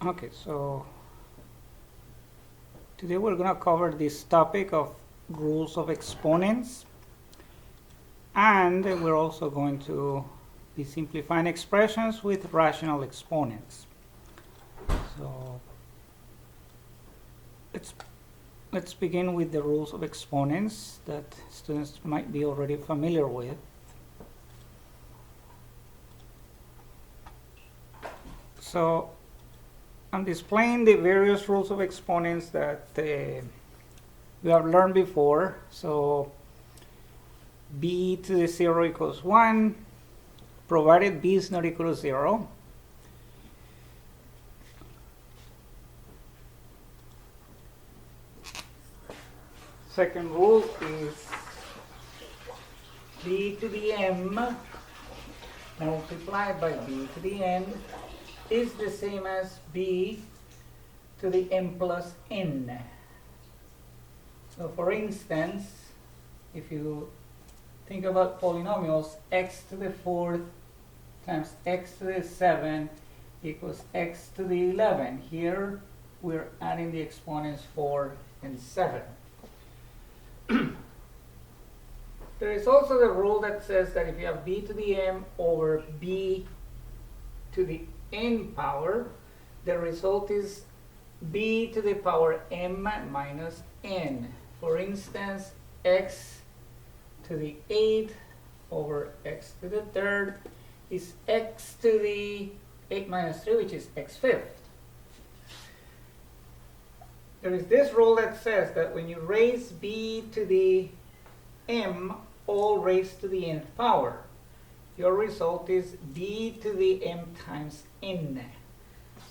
Okay, so today we're going to cover this topic of rules of exponents, and we're also going to be simplifying expressions with rational exponents. So let's begin with the rules of exponents that students might be already familiar with. So I'm displaying the various rules of exponents that we have learned before. So b to the 0 equals 1, provided b is not equal to 0. Second rule is b to the m multiplied by b to the n is the same as b to the m plus n. So for instance, if you think about polynomials, x to the 4th times x to the 7 equals x to the 11. Here we're adding the exponents 4 and 7. There is also the rule that says that if you have b to the m over b to the n power, the result is b to the power m minus n. For instance, x to the 8th over x to the 3rd is x to the 8 minus 3, which is x fifth. There is this rule that says that when you raise b to the m all raised to the nth power, your result is b to the m times n.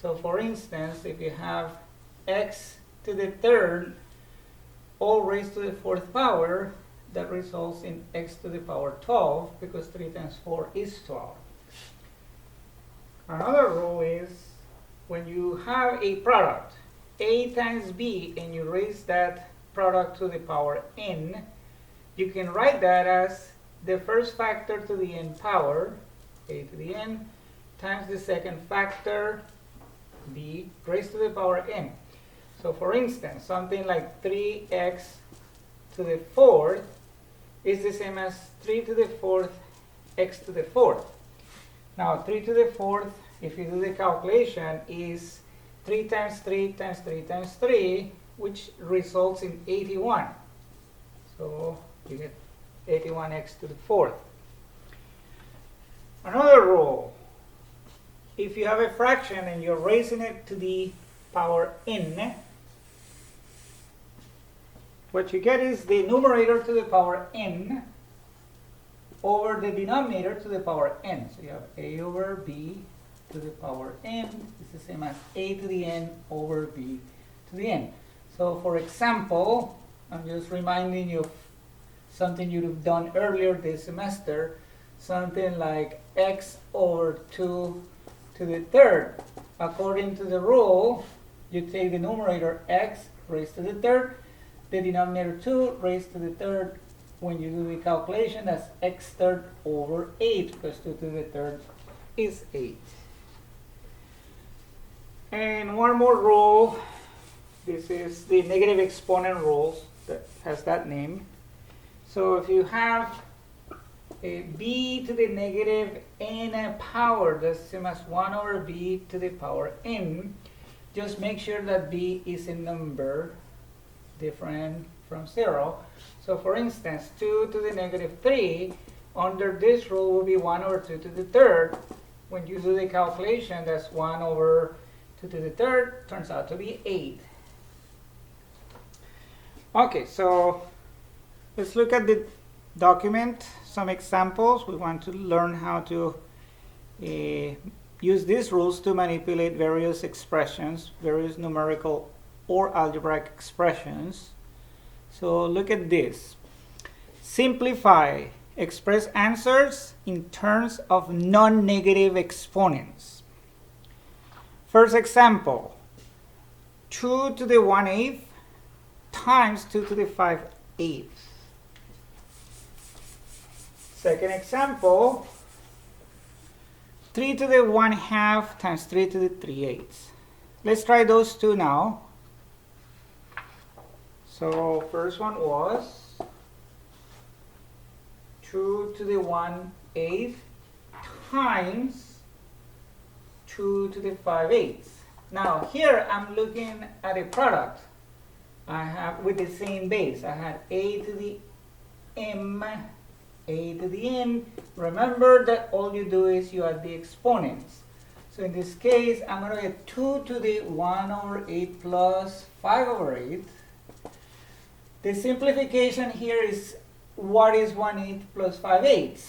So for instance, if you have x to the 3rd all raised to the 4th power, that results in x to the power 12, because 3 times 4 is 12. Another rule is when you have a product, a times b, and you raise that product to the power n, you can write that as the first factor to the n power, a to the n, times the second factor, b, raised to the power n. So for instance, something like 3x to the 4th is the same as 3 to the 4th x to the 4th. Now 3 to the 4th, if you do the calculation, is 3 times 3 times 3 times 3, which results in 81. So you get 81x to the 4th. Another rule, if you have a fraction and you're raising it to the power n, what you get is the numerator to the power n over the denominator to the power n. So you have a over b to the power n is the same as a to the n over b to the n. So for example, I'm just reminding you of something you'd have done earlier this semester, something like x over 2 to the 3rd. According to the rule, you take the numerator x raised to the 3rd, the denominator 2 raised to the 3rd. When you do the calculation, that's x third over 8, because 2 to the 3rd is 8. And one more rule, this is the negative exponent rules, that has that name. So if you have a b to the negative n power, that's the same as 1 over b to the power n, just make sure that b is a number different from 0. So for instance, 2 to the negative 3, under this rule will be 1 over 2 to the 3rd. When you do the calculation, that's 1 over 2 to the 3rd, turns out to be 8. Okay, so let's look at the document, some examples. We want to learn how to use these rules to manipulate various expressions, various numerical or algebraic expressions. So look at this. Simplify. Express answers in terms of non-negative exponents. First example, 2 to the 1/8 times 2 to the 5/8. Second example, 3 to the 1/2 times 3 to the 3/8. Let's try those two now. So first one was 2 to the 1/8 times 2 to the 5/8. Now here I'm looking at a product I have with the same base. I had a to the m, a to the n. Remember that all you do is you add the exponents. So in this case, I'm going to get 2 to the 1/8 plus 5/8. The simplification here is what is 1/8 plus 5/8.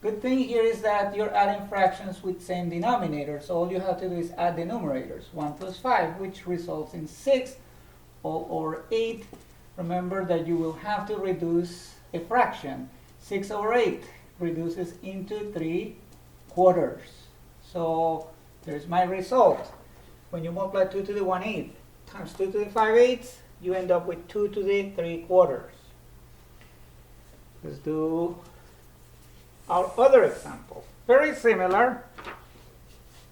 Good thing here is that you're adding fractions with same denominator. So all you have to do is add the numerators. 1 plus 5, which results in 6 or 8. Remember that you will have to reduce a fraction. 6/8 reduces into 3/4. So there's my result. When you multiply 2 to the 1/8 times 2 to the 5/8, you end up with 2 to the 3/4. Let's do our other example. Very similar.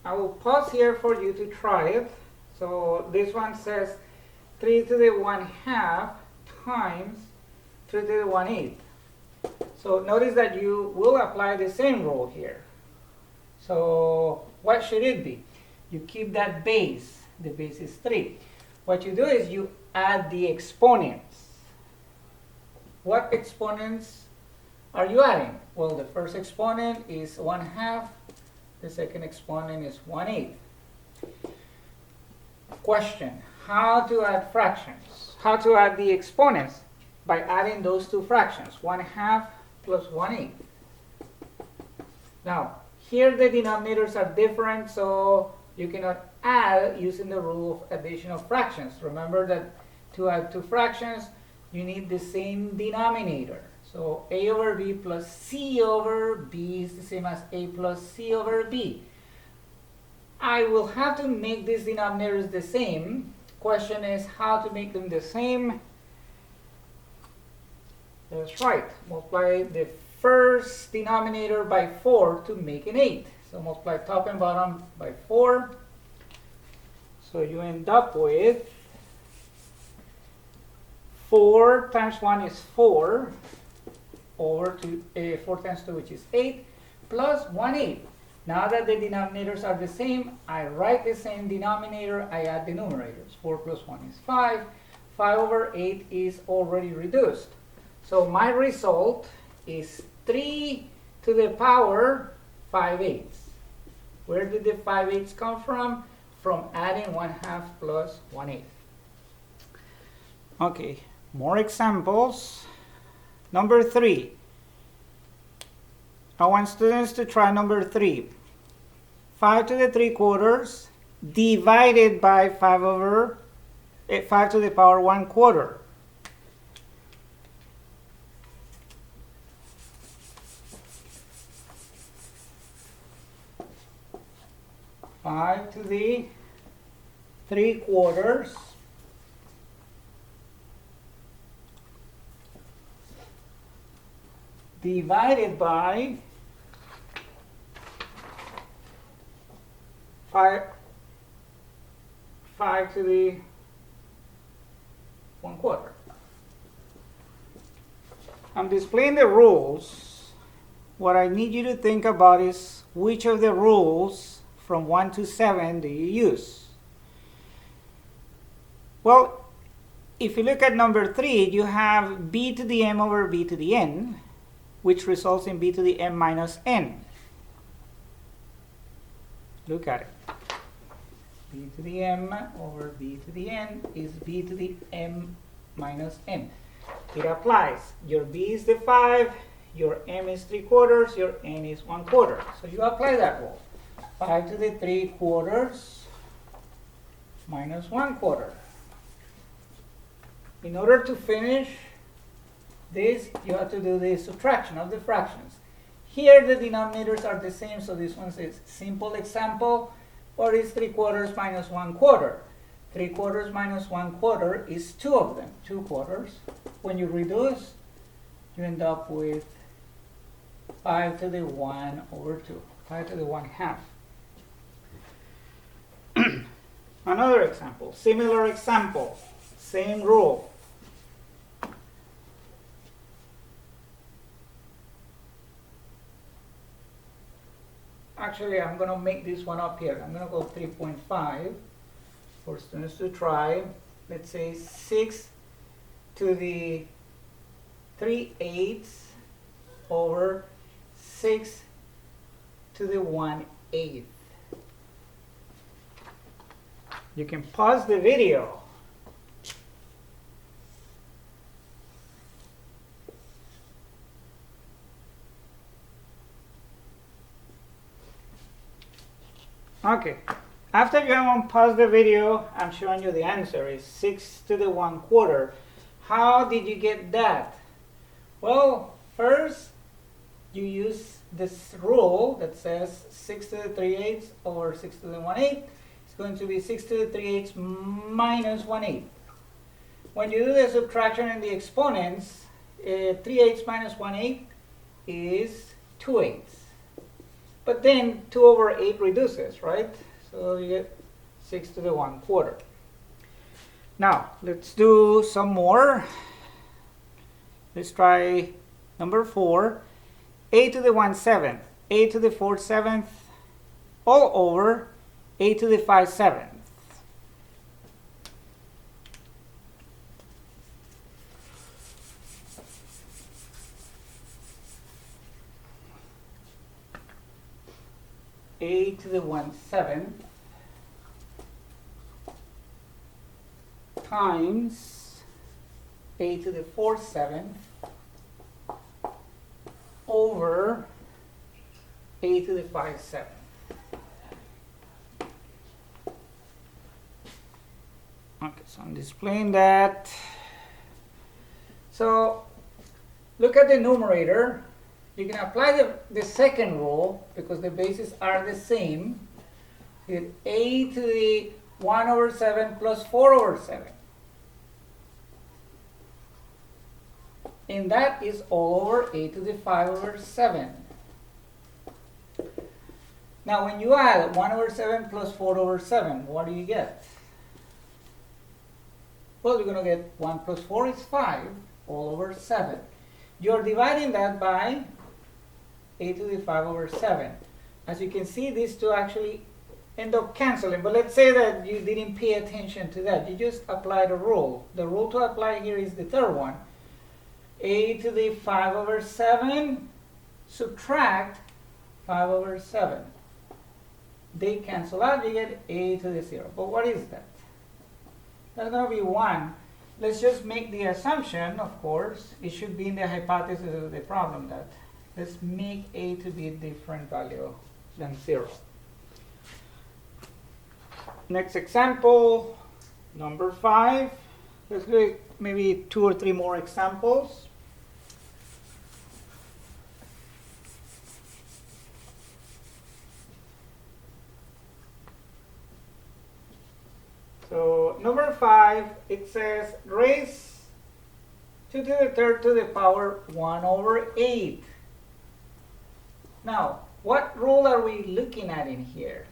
I will pause here for you to try it. So this one says 3 to the 1/2 times 3 to the 1/8. So notice that you will apply the same rule here. So what should it be? You keep that base. The base is 3. What you do is you add the exponents. What exponents are you adding? Well, the first exponent is 1/2. The second exponent is 1/8. Question: how to add fractions? How to add the exponents? By adding those two fractions, 1/2 plus 1/8. Now, here the denominators are different, so you cannot add using the rule of addition of fractions. Remember that to add two fractions, you need the same denominator. So a over b plus c over b is the same as a plus c over b. I will have to make these denominators the same. Question is how to make them the same. That's right. Multiply the first denominator by 4 to make an 8. So multiply top and bottom by 4. So you end up with 4 times 1 is 4 over 4 times 2, which is 8, plus 1/8. Now that the denominators are the same, I write the same denominator, I add the numerators. 4 plus 1 is 5. 5/8 is already reduced. So my result is 3 to the power 5/8. Where did the 5/8 come from? From adding 1/2 plus 1/8. Okay, more examples. Number 3. I want students to try number 3. 5 to the 3/4 divided by 5 to the power 1/4. Five to the 3/4 divided by 5 to the 1/4. I'm displaying the rules. What I need you to think about is which of the rules from 1 to 7 do you use? Well, if you look at number 3, you have b to the m over b to the n, which results in b to the m minus n. Look at it. B to the m over b to the n is b to the m minus n. It applies. Your b is the 5, your m is 3/4, your n is 1/4. So you apply that rule. 5 to the 3/4 minus 1/4. In order to finish this, you have to do the subtraction of the fractions. Here the denominators are the same, so this one says simple example, or is 3/4 minus 1/4. 3/4 minus 1/4 is 2 of them, 2/4. When you reduce, you end up with 5 to the 1 over 2, 5 to the 1/2. Another example, similar example, same rule. Actually, I'm going to make this one up here. I'm going to go 3.5 for students to try. Let's say 6 to the 3/8 over 6 to the 1/8. You can pause the video. Okay, after you unpause the video, I'm showing you the answer is 6 to the 1/4. How did you get that? Well, first you use this rule that says 6 to the 3/8 over 6 to the 1/8 is going to be 6 to the 3/8 minus 1/8. When you do the subtraction in the exponents, 3/8 minus 1/8 is 2/8. But then 2 over 8 reduces, right? So you get 6 to the 1/4. Now, let's do some more. Let's try number 4. A to the 1/7, A to the 4/7 all over A to the 5/7. A to the 1/7 times A to the 4/7 over A to the 5/7. Okay, so I'm displaying that. So look at the numerator. You can apply the second rule because the bases are the same. You get A to the 1 over 7 plus 4 over 7. And that is all over A to the 5 over 7. Now when you add 1 over 7 plus 4 over 7, what do you get? Well, you're going to get 1 plus 4 is 5 all over 7. You're dividing that by A to the 5 over 7. As you can see, these two actually end up canceling. But let's say that you didn't pay attention to that. You just applied a rule. The rule to apply here is the third one. A to the 5 over 7 subtract 5 over 7. They cancel out, you get A to the 0. But what is that? That's going to be 1. Let's just make the assumption, of course, it should be in the hypothesis of the problem that let's make A to be a different value than 0. Next example, number 5. Let's do maybe 2 or 3 more examples. So number 5, it says raise 2 to the third to the power 1 over 8. Now, what rule are we looking at in here?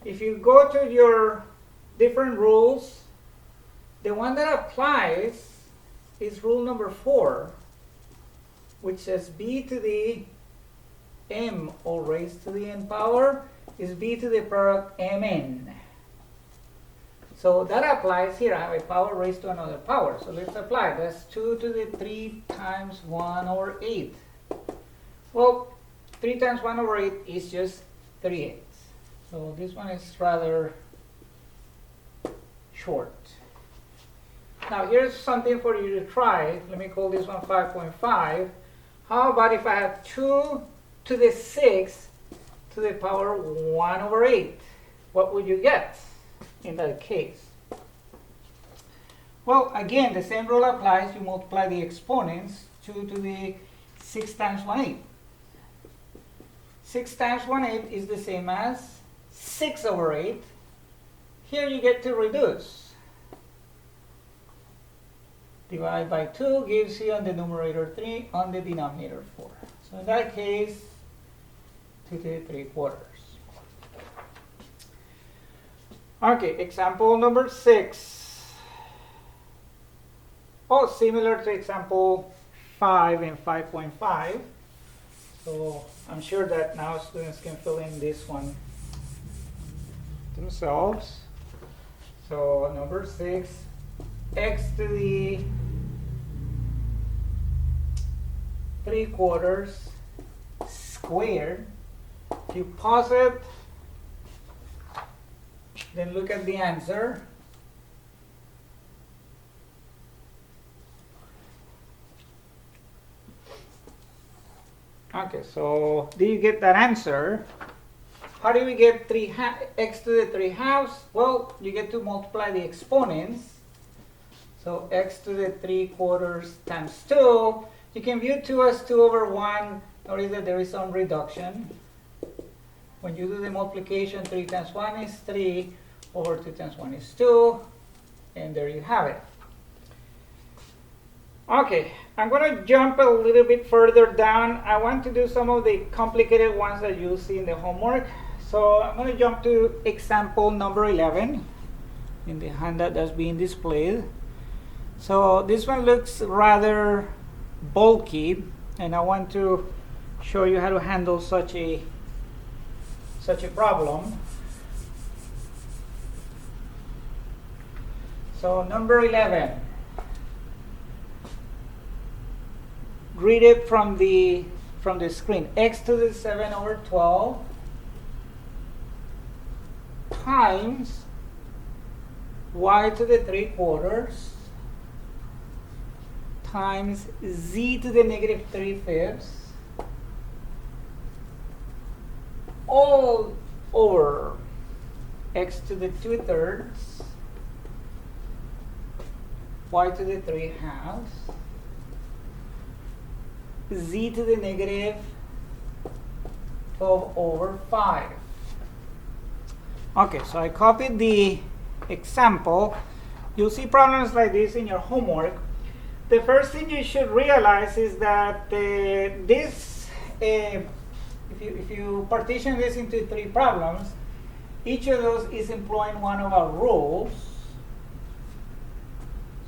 If you go to your different rules, the one that applies is rule number 4, which says b to the m all raised to the n power is b to the product mn. So that applies here. I have a power raised to another power. So let's apply. That's 2 to the 3 times 1 over 8. Well, 3 times 1 over 8 is just 3/8. So this one is rather short. Now here's something for you to try. Let me call this one 5.5. How about if I have 2 to the 6 to the power 1 over 8? What would you get in that case? Well, again, the same rule applies. You multiply the exponents. 2 to the 6 times 1/8. 6 times 1/8 is the same as 6 over 8. Here you get to reduce. Divide by 2 gives you on the numerator 3, on the denominator 4. So in that case, 2 to the 3/4. Okay, example number 6. Oh, similar to example 5 and 5.5. So I'm sure that now students can fill in this one themselves. So number 6, x to the 3/4 squared. If you pause it, then look at the answer. Okay, so do you get that answer? How do we get x to the 3/2? Well, you get to multiply the exponents. So x to the 3/4 times 2. You can view 2 as 2 over 1. Notice that there is some reduction. When you do the multiplication, 3 times 1 is 3, over 2 times 1 is 2, and there you have it. Okay, I'm going to jump a little bit further down. I want to do some of the complicated ones that you'll see in the homework. So I'm going to jump to example number 11 in the handout that's being displayed. So this one looks rather bulky, and I want to show you how to handle such a problem. So number 11. Read it from the screen. X to the 7 over 12 times y to the 3/4 times z to the negative 3/5 all over x to the 2/3 y to the 3/2 z to the negative 12 over 5. Okay, so I copied the example. You'll see problems like this in your homework. The first thing you should realize is that if you partition this into 3 problems, each of those is employing one of our rules.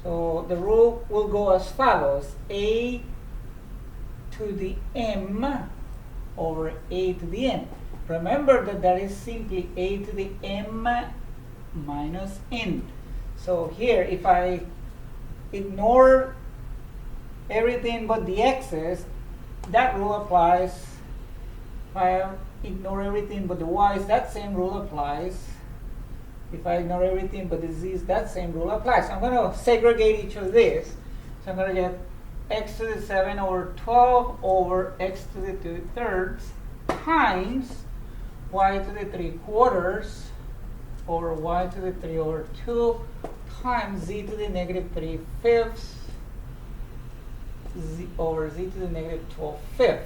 So the rule will go as follows: a to the m over a to the n. Remember that that is simply a to the m minus n. So here, if I ignore everything but the x's, that rule applies. If I ignore everything but the y's, that same rule applies. If I ignore everything but the z's, that same rule applies. So I'm going to segregate each of these. So I'm going to get x to the 7 over 12 over x to the 2/3 times y to the 3/4 over y to the 3 over 2 times z to the negative 3/5 over z to the negative 12/5.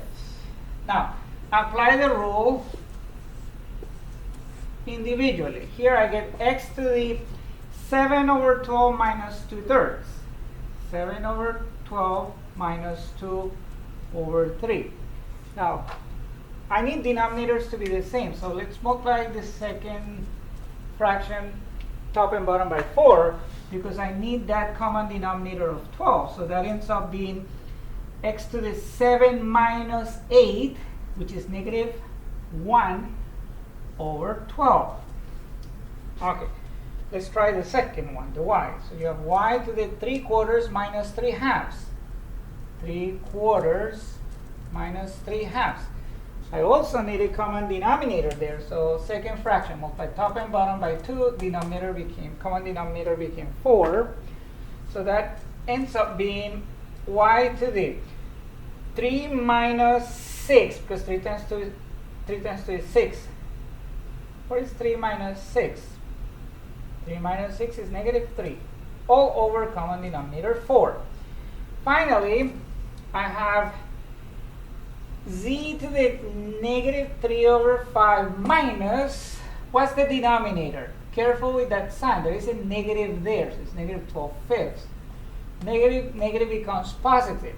Now, apply the rule individually. Here I get x to the 7 over 12 minus 2/3. 7 over 12 minus 2 over 3. Now, I need denominators to be the same, so let's multiply the second fraction top and bottom by 4, because I need that common denominator of 12. So that ends up being x to the 7 minus 8, which is negative 1 over 12. Okay, let's try the second one, the y. So you have y to the 3/4 minus 3/2. 3/4 minus 3/2. I also need a common denominator there. So second fraction, multiply top and bottom by 2, common denominator became 4. So that ends up being y to the 3 minus 6, because 3 times 2 is 6. What is 3 minus 6? 3 minus 6 is negative 3, all over common denominator 4. Finally, I have z to the negative 3 over 5 minus, what's the denominator? Careful with that sign. There is a negative there, so it's negative 12/5. Negative becomes positive.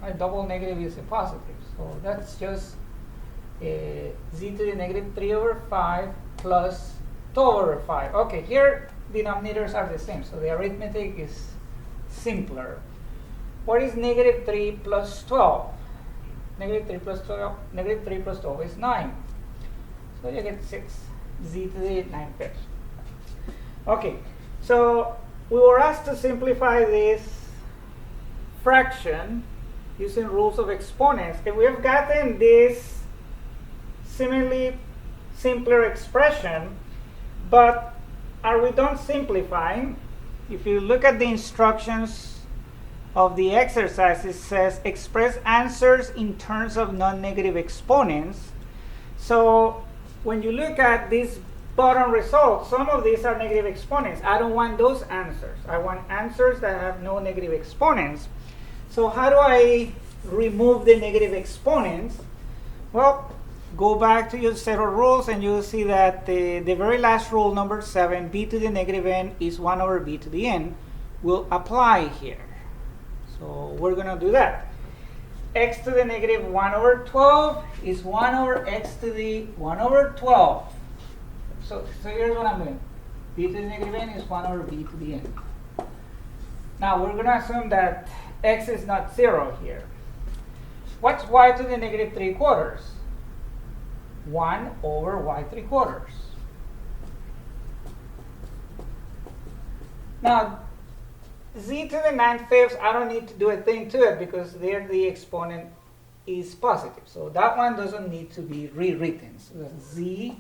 A double negative is a positive. So that's just z to the negative 3 over 5 plus 2 over 5. Okay, here denominators are the same, so the arithmetic is simpler. What is negative 3 plus 12? Negative 3 plus 12, negative 3 plus 12 is 9. So you get 6, z to the 9 fifths. Okay, so we were asked to simplify this fraction using rules of exponents, and we have gotten this seemingly simpler expression, but are we done simplifying? If you look at the instructions of the exercise, it says express answers in terms of non-negative exponents. So when you look at these bottom results, some of these are negative exponents. I don't want those answers. I want answers that have no negative exponents. So how do I remove the negative exponents? Well, go back to your set of rules and you'll see that the very last rule, number 7, b to the negative n is 1 over b to the n, will apply here. So we're going to do that. X to the negative 1 over 12 is 1 over x to the 1 over 12. So here's what I'm doing. B to the negative n is 1 over b to the n. Now we're going to assume that x is not 0 here. What's y to the negative 3/4? 1 over y 3/4. Now, z to the 9 fifths, I don't need to do a thing to it because there the exponent is positive. So that one doesn't need to be rewritten. So that's z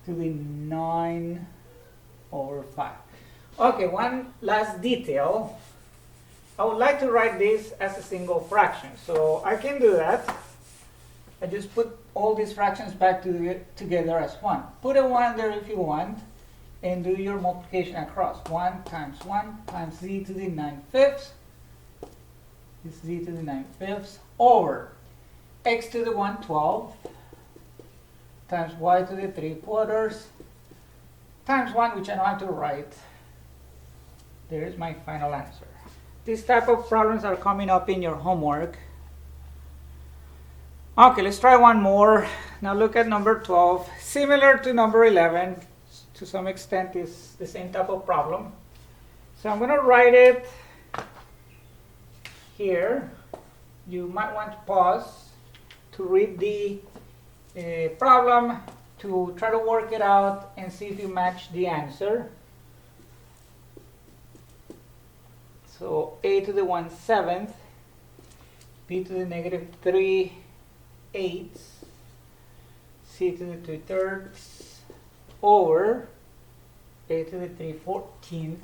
to the 9 over 5. Okay, one last detail. I would like to write this as a single fraction. So I can do that. I just put all these fractions back together as 1. Put a 1 there if you want, and do your multiplication across. 1 times z to the 9 fifths is z to the 9 fifths over x to the 1/12 times y to the 3/4 times 1, which I don't have to write. There is my final answer. These type of problems are coming up in your homework. Okay, let's try one more. Now look at number 12. Similar to number 11, to some extent is the same type of problem. So I'm going to write it here. You might want to pause to read the problem, to try to work it out and see if you match the answer. So a to the 1/7, b to the negative 3/8, c to the 2/3 over a to the 3/14,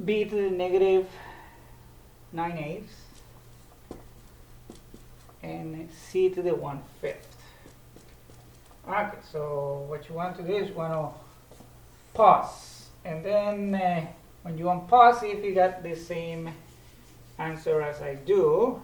b to the negative 9/8, and c to the 1/5. Okay, so what you want to do is you want to pause. And then when you unpause, see if you got the same answer as I do.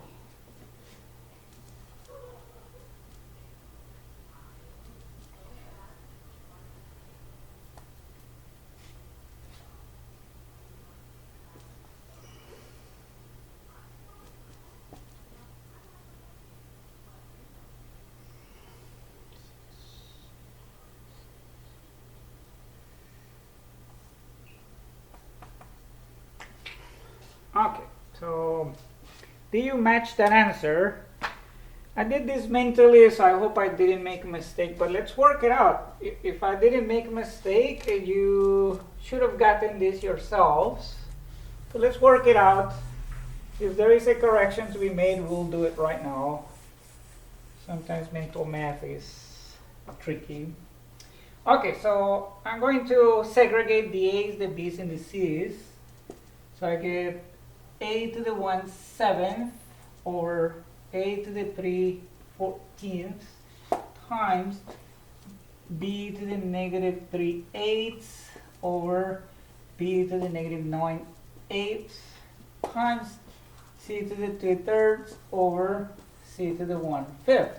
Okay, so do you match that answer? I did this mentally, so I hope I didn't make a mistake, but let's work it out. If I didn't make a mistake, you should have gotten this yourselves. So let's work it out. If there is a correction to be made, we'll do it right now. Sometimes mental math is tricky. Okay, so I'm going to segregate the A's, the B's, and the C's. So I get a to the 1/7 over a to the 3/14 times b to the negative 3/8 over b to the negative 9/8 times c to the 2/3 over c to the 1/5.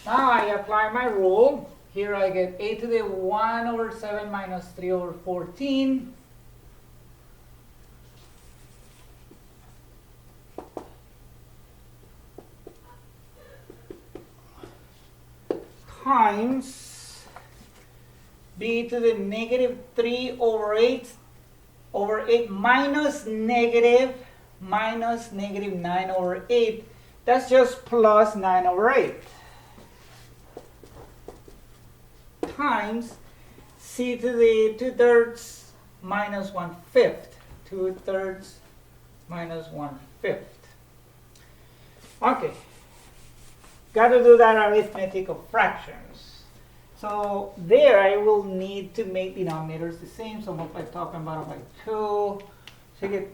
Now I apply my rule. Here I get a to the 1 over 7 minus 3 over 14 times b to the negative 3 over 8 minus negative 9 over 8. That's just plus 9 over 8 times c to the 2/3 minus 1/5. 2/3 minus 1/5. Okay, got to do that arithmetic of fractions. So there I will need to make denominators the same. So multiply top and bottom by 2. So you get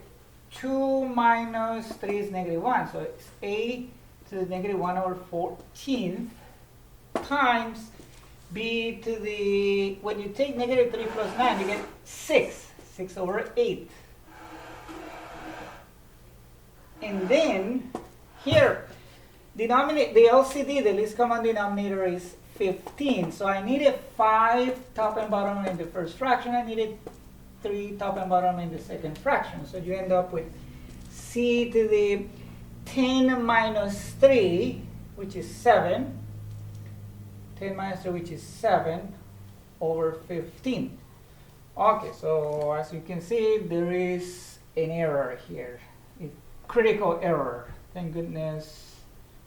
2 minus 3 is negative 1. So it's a to the negative 1 over 14 times b to the, when you take negative 3 plus 9, you get 6. 6 over 8. And then here, denominator, the LCD, the least common denominator, is 15. So I needed 5 top and bottom in the first fraction. I needed 3 top and bottom in the second fraction. So you end up with c to the 10 minus 3, which is 7. 10 minus 3, which is 7 over 15. Okay, so as you can see, there is an error here. A critical error. Thank goodness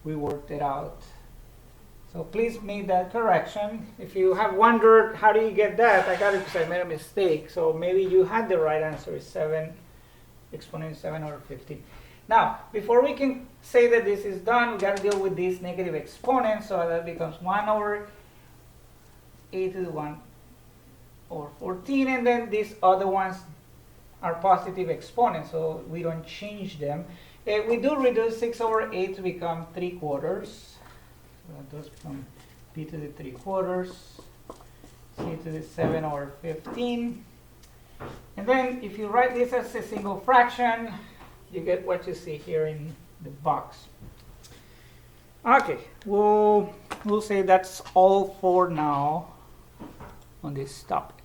we worked it out. So please make that correction. If you have wondered how do you get that, I got it because I made a mistake. So maybe you had the right answer, is 7 exponent 7 over 15. Now, before we can say that this is done, we got to deal with these negative exponents. So that becomes 1 over a to the 1 over 14, and then these other ones are positive exponents, so we don't change them. We do reduce 6 over 8 to become 3/4. So that does become b to the 3/4, c to the 7 over 15. And then if you write this as a single fraction, you get what you see here in the box. Okay, we'll say that's all for now on this topic.